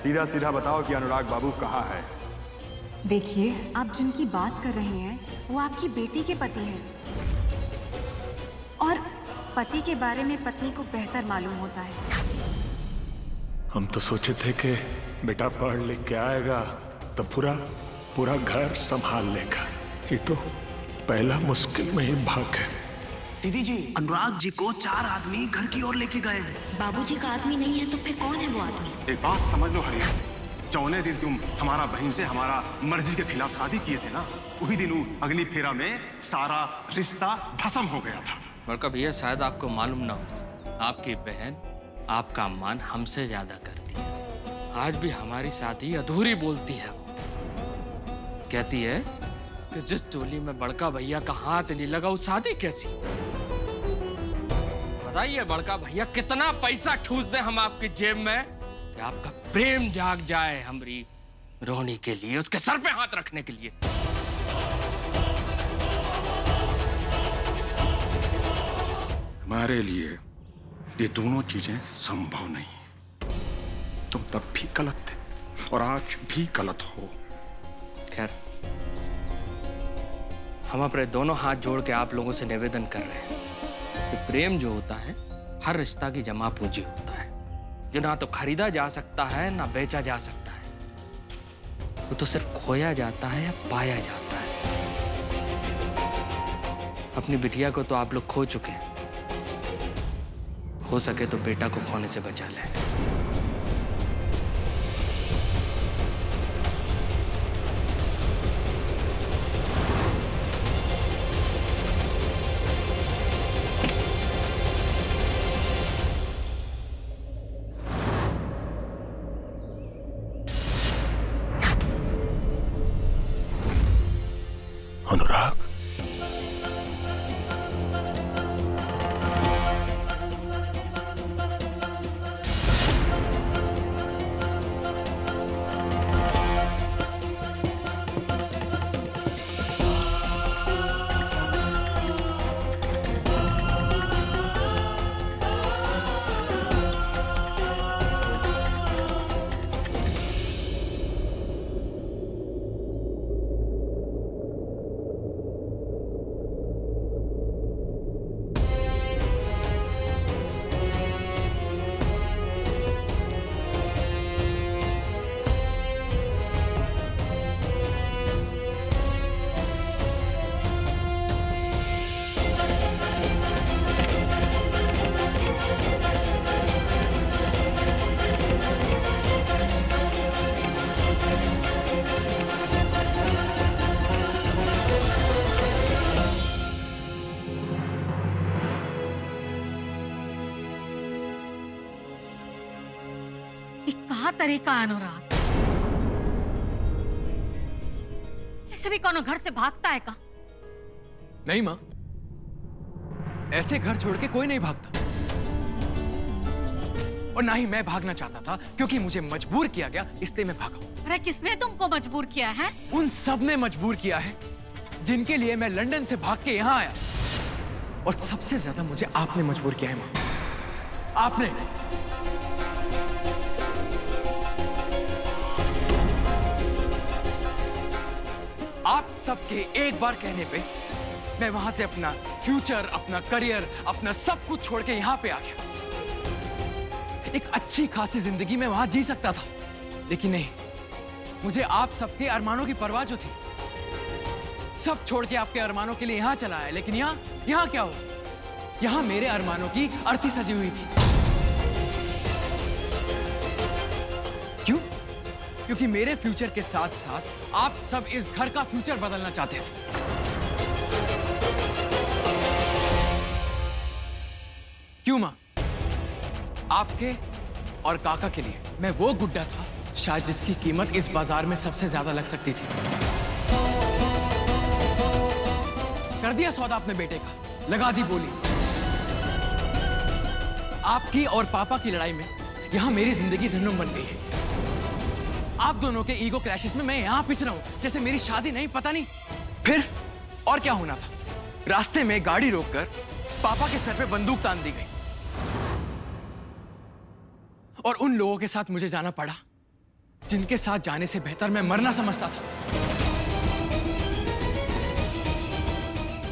सीधा सीधा बताओ कि अनुराग बाबू कहाँ है। देखिए, आप जिनकी बात कर रहे हैं वो आपकी बेटी के पति हैं, और पति के बारे में पत्नी को बेहतर मालूम होता है। हम तो सोचे थे कि बेटा पढ़ लिख के आएगा तो पूरा घर संभाल लेगा। ये तो पहला मुश्किल में ही भाग है। दीदी जी, अनुराग जी को 4 आदमी घर की ओर लेके गए हैं। बाबूजी का आदमी नहीं है तो फिर कौन है वो आदमी? एक बात समझ लो हरियर से, जौने दिन तुम हमारा बहन से हमारा मर्जी के खिलाफ शादी किए थे ना, वही दिन अग्नि फेरा में सारा रिश्ता भस्म हो गया था। बड़का भैया, शायद आपको मालूम ना हो, आपकी बहन आपका मान हमसे ज्यादा करती है। आज भी हमारी शादी अधूरी बोलती है। वो कहती है कि जिस टोली में बड़का भैया का हाथ नहीं लगा वो शादी कैसी। बताइए बड़का भैया, कितना पैसा ठूस दे हम आपकी जेब में कि आपका प्रेम जाग जाए हमारी रोहनी के लिए, उसके सर पे हाथ रखने के लिए। हमारे लिए ये दोनों चीजें संभव नहीं। तुम तब भी गलत थे और आज भी गलत हो। खैर, हम अपने दोनों हाथ जोड़ के आप लोगों से निवेदन कर रहे हैं कि प्रेम जो होता है हर रिश्ता की जमा पूंजी होता है, जो ना तो खरीदा जा सकता है ना बेचा जा सकता है। वो तो सिर्फ खोया जाता है या पाया जाता है। अपनी बिटिया को तो आप लोग खो चुके हैं, हो सके तो बेटा को खोने से बचा लें। अनुराग, तरीका अनुराग, ऐसे भी कौन घर से भागता है का? नहीं माँ, ऐसे घर छोड़ के कोई नहीं भागता, और ना ही मैं भागना चाहता था, क्योंकि मुझे मजबूर किया गया, इसलिए मैं भागा। अरे किसने तुमको मजबूर किया है? उन सब ने मजबूर किया है जिनके लिए मैं लंदन से भाग के यहाँ आया, और सबसे ज्यादा मुझे आपने मजबूर किया है माँ, आपने। आप सबके एक बार कहने पे मैं वहां से अपना फ्यूचर, अपना करियर, अपना सब कुछ छोड़ के यहां पे आ गया। एक अच्छी खासी जिंदगी में वहां जी सकता था, लेकिन नहीं, मुझे आप सबके अरमानों की परवाह जो थी, सब छोड़ के आपके अरमानों के लिए यहां चला आया। लेकिन यहां क्या हुआ? यहां मेरे अरमानों की अर्थी सजी हुई थी। क्यों? क्योंकि मेरे फ्यूचर के साथ साथ आप सब इस घर का फ्यूचर बदलना चाहते थे। क्यों मां? आपके और काका के लिए मैं वो गुड्डा था शायद जिसकी कीमत इस बाजार में सबसे ज्यादा लग सकती थी। कर दिया सौदा अपने बेटे का, लगा दी बोली। आपकी और पापा की लड़ाई में यहां मेरी जिंदगी जहन्नुम बन गई है। आप दोनों के ईगो क्लैशेस में मैं यहां पिस रहा हूं जैसे मेरी शादी नहीं, पता नहीं। फिर और क्या होना था? रास्ते में गाड़ी रोककर पापा के सर पे बंदूक तान दी गई और उन लोगों के साथ मुझे जाना पड़ा जिनके साथ जाने से बेहतर मैं मरना समझता था।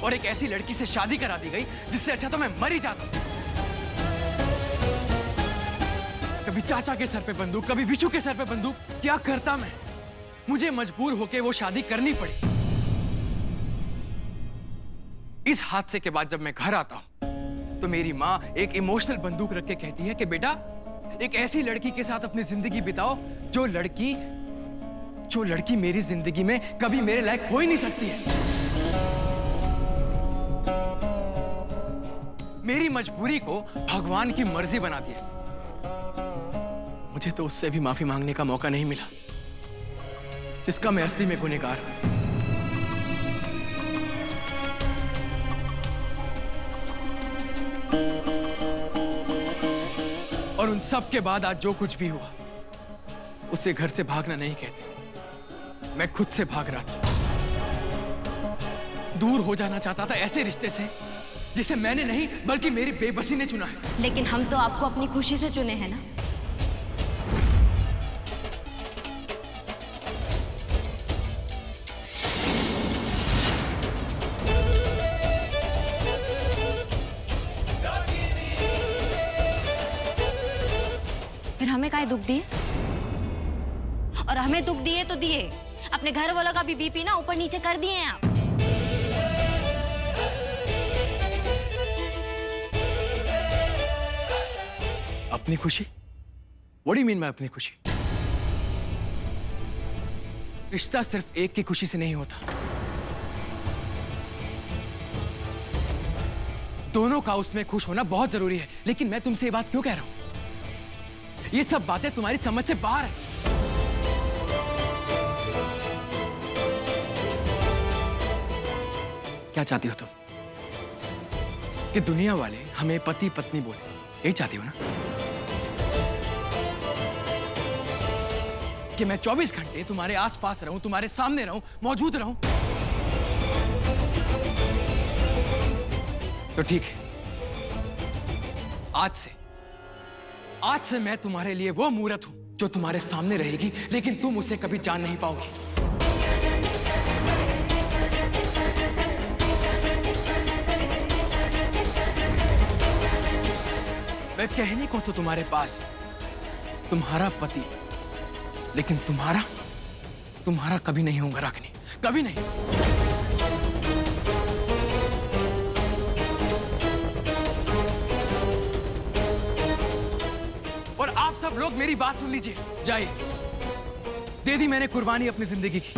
और एक ऐसी लड़की से शादी करा दी गई जिससे अच्छा तो मैं मर ही जाता। कभी चाचा के सर पे बंदूक, कभी विशु के सर पे बंदूक। क्या करता मैं? मुझे मजबूर होके वो शादी करनी पड़ी। इस हादसे के बाद जब मैं घर आता हूं तो मेरी माँ एक इमोशनल बंदूक रख के कहती है कि बेटा, एक ऐसी लड़की के साथ अपनी जिंदगी बिताओ जो लड़की मेरी जिंदगी में कभी मेरे लायक हो ही नहीं सकती है। मेरी मजबूरी को भगवान की मर्जी बना दिया। मुझे तो उससे भी माफी मांगने का मौका नहीं मिला जिसका मैं असली में गुनहगार हूं। और उन सब के बाद आज जो कुछ भी हुआ उसे घर से भागना नहीं कहते। मैं खुद से भाग रहा था। दूर हो जाना चाहता था ऐसे रिश्ते से जिसे मैंने नहीं बल्कि मेरी बेबसी ने चुना है। लेकिन हम तो आपको अपनी खुशी से चुने हैं ना। फिर हमें काहे दुख दिए? और हमें दुख दिए तो दिए, अपने घर वालों का भी बीपी ना ऊपर नीचे कर दिए हैं आप। अपनी खुशी? What do you mean by अपनी खुशी? रिश्ता सिर्फ एक की खुशी से नहीं होता, दोनों का उसमें खुश होना बहुत जरूरी है। लेकिन मैं तुमसे ये बात क्यों कह रहा हूं? ये सब बातें तुम्हारी समझ से बाहर है। क्या चाहती हो तुम? कि दुनिया वाले हमें पति पत्नी बोले? यही चाहती हो ना? कि मैं 24 घंटे तुम्हारे आसपास रहूं, तुम्हारे सामने रहूं, मौजूद रहूं? तो ठीक है, आज से मैं तुम्हारे लिए वो मूरत हूं जो तुम्हारे सामने रहेगी, लेकिन तुम उसे कभी जान नहीं पाओगी। मैं कहने को तो तुम्हारे पास तुम्हारा पति, लेकिन तुम्हारा कभी नहीं होगा रागिनी, कभी नहीं। और आप सब लोग मेरी बात सुन लीजिए। जाइए, दे दी मैंने कुर्बानी अपनी जिंदगी की,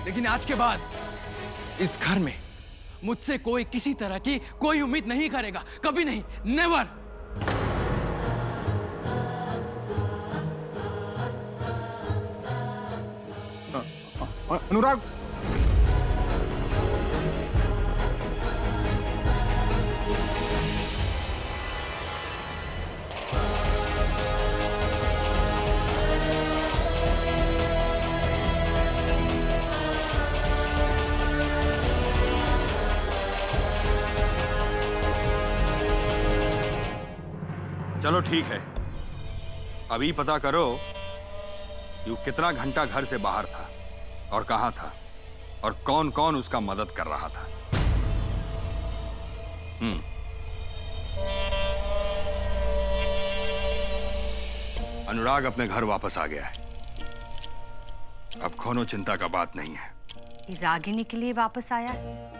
लेकिन आज के बाद इस घर में मुझसे कोई किसी तरह की कोई उम्मीद नहीं करेगा, कभी नहीं, नेवर। अनुराग, चलो ठीक है, अभी पता करो यू कितना घंटा घर से बाहर था और कहां था और कौन कौन उसका मदद कर रहा था। अनुराग अपने घर वापस आ गया है। अब कोनो चिंता का बात नहीं है। ये रागिनी के लिए वापस आया है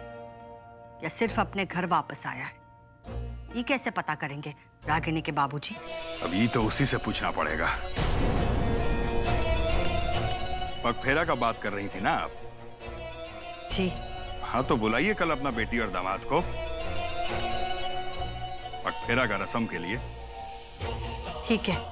या सिर्फ अपने घर वापस आया है? ये कैसे पता करेंगे रागिनी के बाबूजी? अभी तो उसी से पूछना पड़ेगा। पगफेरा का बात कर रही थी ना आप? जी हाँ, तो बुलाइए कल अपना बेटी और दामाद को पगफेरा का रस्म के लिए। ठीक है।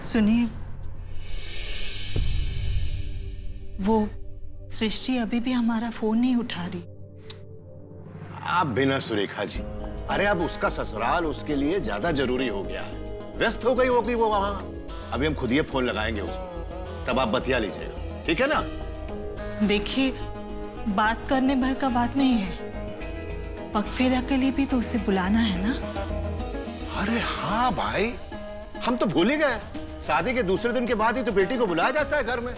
सुनिए, वो सृष्टि अभी भी हमारा फोन नहीं उठा रही। आप बिना सुरेखा जी, अरे अब उसका ससुराल उसके लिए ज्यादा जरूरी हो गया है। व्यस्त हो गई होगी वो वहां। अभी हम खुद ही फोन लगाएंगे उसको, तब आप बतिया लीजिएगा, ठीक है ना? देखिए, बात करने भर का बात नहीं है, पगफेरा के लिए भी तो उसे बुलाना है ना। अरे हाँ भाई, हम तो भूल ही गए। शादी के दूसरे दिन के बाद ही तो बेटी को बुलाया जाता है घर में।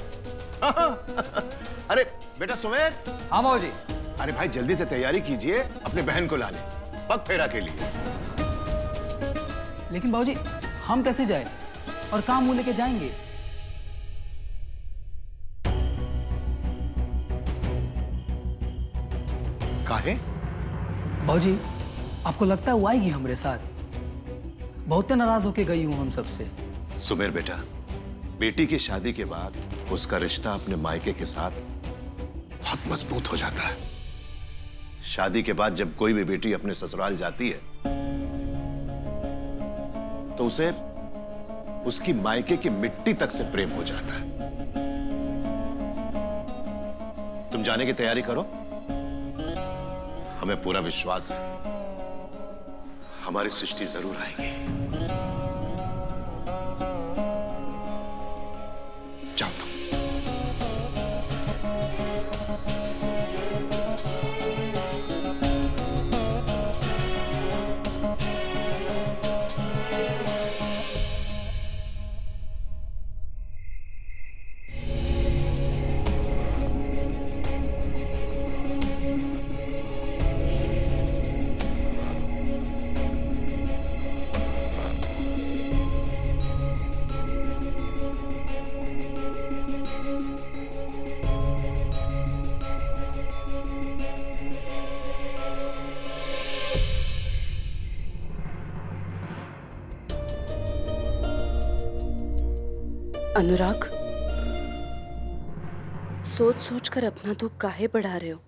अरे बेटा सुमेर। हाँ बाबूजी। अरे भाई जल्दी से तैयारी कीजिए, अपने बहन को लाने पग फेरा के लिए। लेकिन बाबूजी, हम कैसे जाए और काम मुंह लेके जाएंगे? काहे? बाबूजी, आपको लगता है वो आएगी हमारे साथ? बहुत नाराज होके गई हूं हम सबसे। सुमेर बेटा, बेटी की शादी के बाद उसका रिश्ता अपने मायके के साथ बहुत मजबूत हो जाता है। शादी के बाद जब कोई भी बेटी अपने ससुराल जाती है तो उसे उसकी मायके की मिट्टी तक से प्रेम हो जाता है। तुम जाने की तैयारी करो, हमें पूरा विश्वास है हमारी सृष्टि जरूर आएगी। जाओ तुम। अनुराग, सोच सोच कर अपना दुख काहे बढ़ा रहे हो?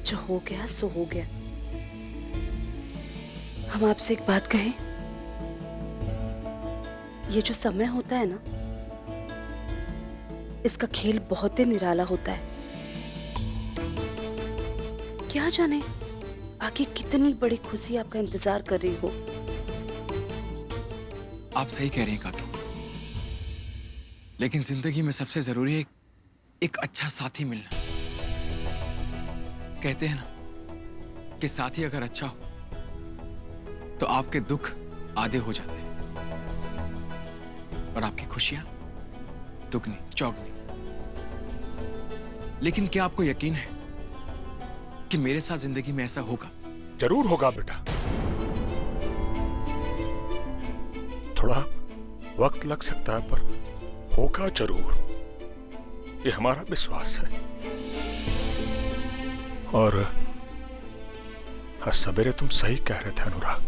जो हो गया सो हो गया। हम आपसे एक बात कहें, ये जो समय होता है ना, इसका खेल बहुत ही निराला होता है। क्या जाने आगे कितनी बड़ी खुशी आपका इंतजार कर रही हो। आप सही कह रही हैं काकी, लेकिन जिंदगी में सबसे जरूरी है एक अच्छा साथी मिलना। कहते हैं ना कि साथी अगर अच्छा हो तो आपके दुख आधे हो जाते हैं और आपकी खुशियां दुगनी चौगनी। लेकिन क्या आपको यकीन है कि मेरे साथ जिंदगी में ऐसा होगा? जरूर होगा बेटा, थोड़ा वक्त लग सकता है पर होगा जरूर, ये हमारा विश्वास है। और हर सवेरे तुम सही कह रहे थे अनुराग,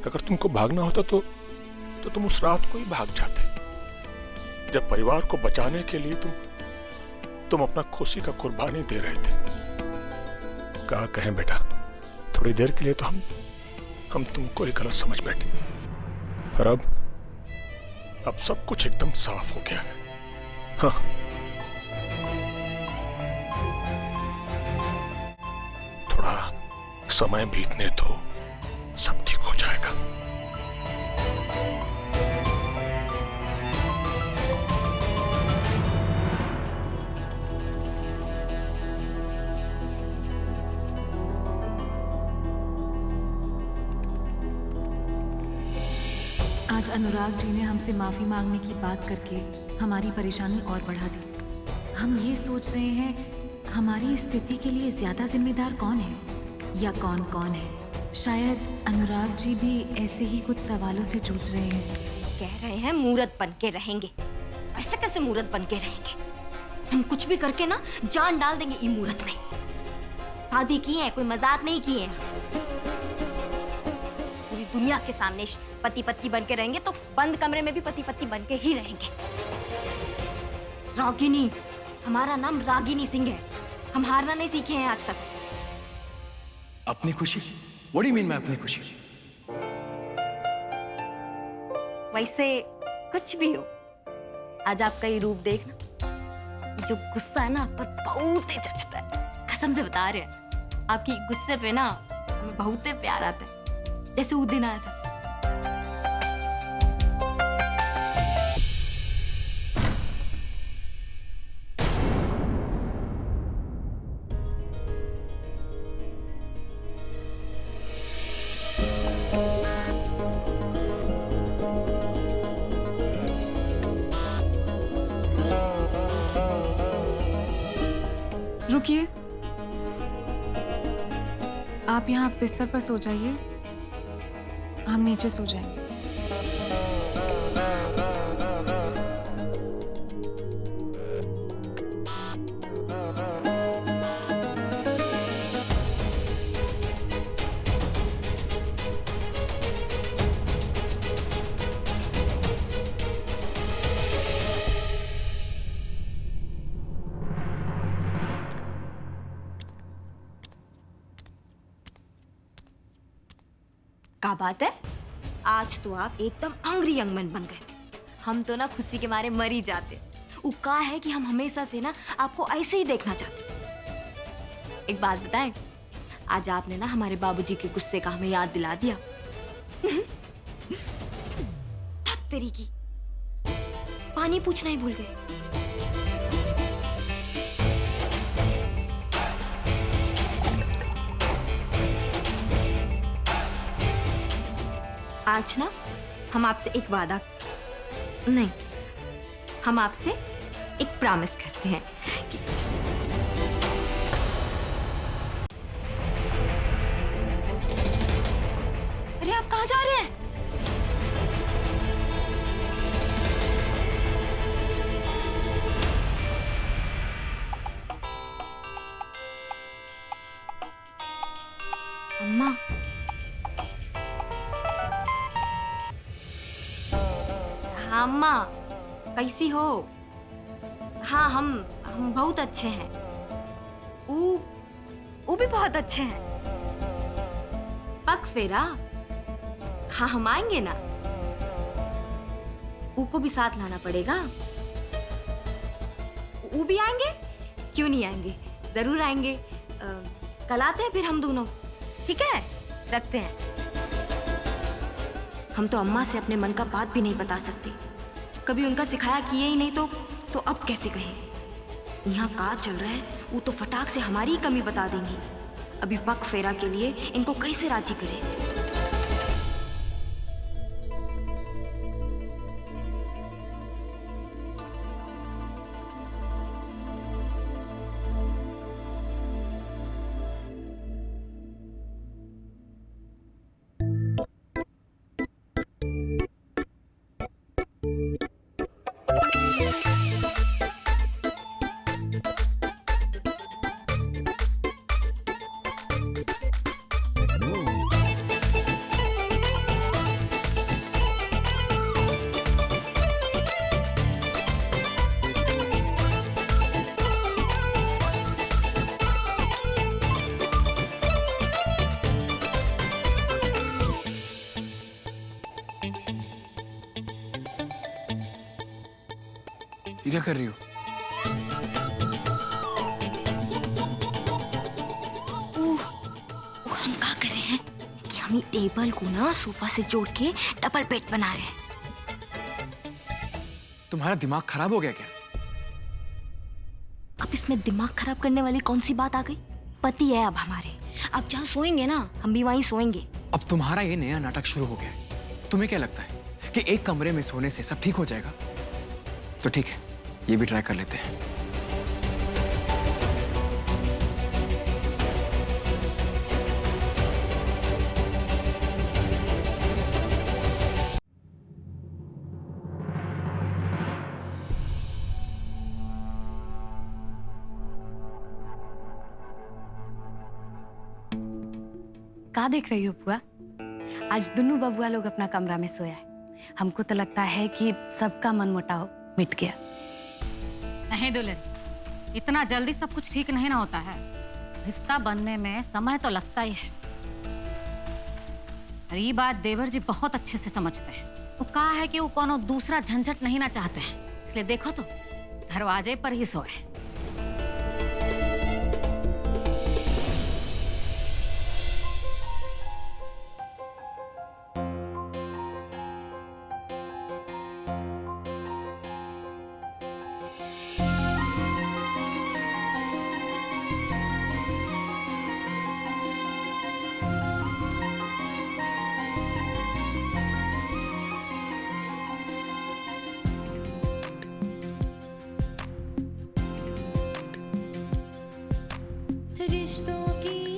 अगर तुमको भागना होता तो तुम उस रात को ही भाग जाते, जब परिवार को बचाने के लिए तुम अपना खुशी का कुर्बानी दे रहे थे। क्या कहें बेटा, थोड़ी देर के लिए तो हम तुमको ही गलत समझ बैठे, पर अब सब कुछ एकदम साफ हो गया है। हाँ, थोड़ा समय बीतने तो सब ठीक हो जाएगा। आज अनुराग जी ने हमसे माफ़ी मांगने की बात करके हमारी परेशानी और बढ़ा दी। हम ये सोच रहे हैं हमारी स्थिति के लिए ज़्यादा जिम्मेदार कौन है या कौन कौन है। शायद अनुराग जी भी ऐसे ही कुछ सवालों से जूझ रहे हैं। कह रहे हैं मूर्त बन के रहेंगे। ऐसे कैसे मूर्त बन के रहेंगे? हम कुछ भी करके ना जान डाल देंगे ई मूर्त में। शादी की है, कोई मजाक नहीं किए हैं। पूरी दुनिया के सामने पति पत्नी बन के रहेंगे तो बंद कमरे में भी पति पत्नी बन के ही रहेंगे। रागिनी, हमारा नाम रागिनी सिंह है। हम हारना नहीं सीखे हैं आज तक। अपनी खुशी? What do you mean by अपनी खुशी? वैसे कुछ भी हो, आज आपका ये रूप देखना, जो गुस्सा है ना आप पर बहुत ही जचता है। कसम से बता रहे हैं। आपकी गुस्से पे ना हमें बहुत प्यार आता है, जैसे वो दिन आया था। रुकिए, आप यहाँ बिस्तर पर सो जाइए, हम नीचे सो जाएंगे। क्या बात है, आज तो आप एकदम एंग्री यंग मैन बन गए। हम तो ना खुशी के मारे मर ही जाते। वो कहा है कि हम हमेशा से ना आपको ऐसे ही देखना चाहते। एक बात बताएं, आज आपने ना हमारे बाबूजी के गुस्से का हमें याद दिला दिया। तेरी की पानी पूछना ही भूल गए। आज ना हम आपसे एक वादा नहीं, हम आपसे एक प्रॉमिस करते हैं कि अरे आप कहाँ जा रहे हैं? अम्मा, हाँ अम्मा, कैसी हो? हाँ हम बहुत अच्छे हैं। वो भी बहुत अच्छे हैं। पग फेरा? हाँ हम आएंगे ना। वो को भी साथ लाना पड़ेगा। वो भी आएंगे? क्यों नहीं आएंगे, जरूर आएंगे। कल आते हैं फिर हम दोनों, ठीक है? रखते हैं। हम तो अम्मा से अपने मन का बात भी नहीं बता सकते। कभी उनका सिखाया किए ही नहीं तो अब कैसे कहें? यहाँ का चल रहा है वो तो फटाक से हमारी ही कमी बता देंगी। अभी पग फेरा के लिए इनको कैसे राजी करें? ये क्या कर रही हो? हम क्या कर रहे हैं कि हम ये टेबल को ना सोफा से जोड़ के डबल बेड बना रहे हैं। तुम्हारा दिमाग खराब हो गया क्या? अब इसमें दिमाग खराब करने वाली कौन सी बात आ गई? पति है अब हमारे, अब जहाँ सोएंगे ना हम भी वहीं सोएंगे। अब तुम्हारा ये नया नाटक शुरू हो गया है। तुम्हें क्या लगता है कि एक कमरे में सोने से सब ठीक हो जाएगा? तो ठीक है, ये भी ट्राई कर लेते हैं। क्या देख रही हो बुआ? आज दोनों बबुआ लोग अपना कमरा में सोया है। हमको तो लगता है कि सबका मनमुटाव मिट गया। नहीं दुल्हन, इतना जल्दी सब कुछ ठीक नहीं ना होता है। रिश्ता बनने में समय तो लगता ही है। और ये बात देवर जी बहुत अच्छे से समझते हैं। वो कहा है कि वो कोनो दूसरा झंझट नहीं ना चाहते हैं, इसलिए देखो तो दरवाजे पर ही सोए। रिश्तों की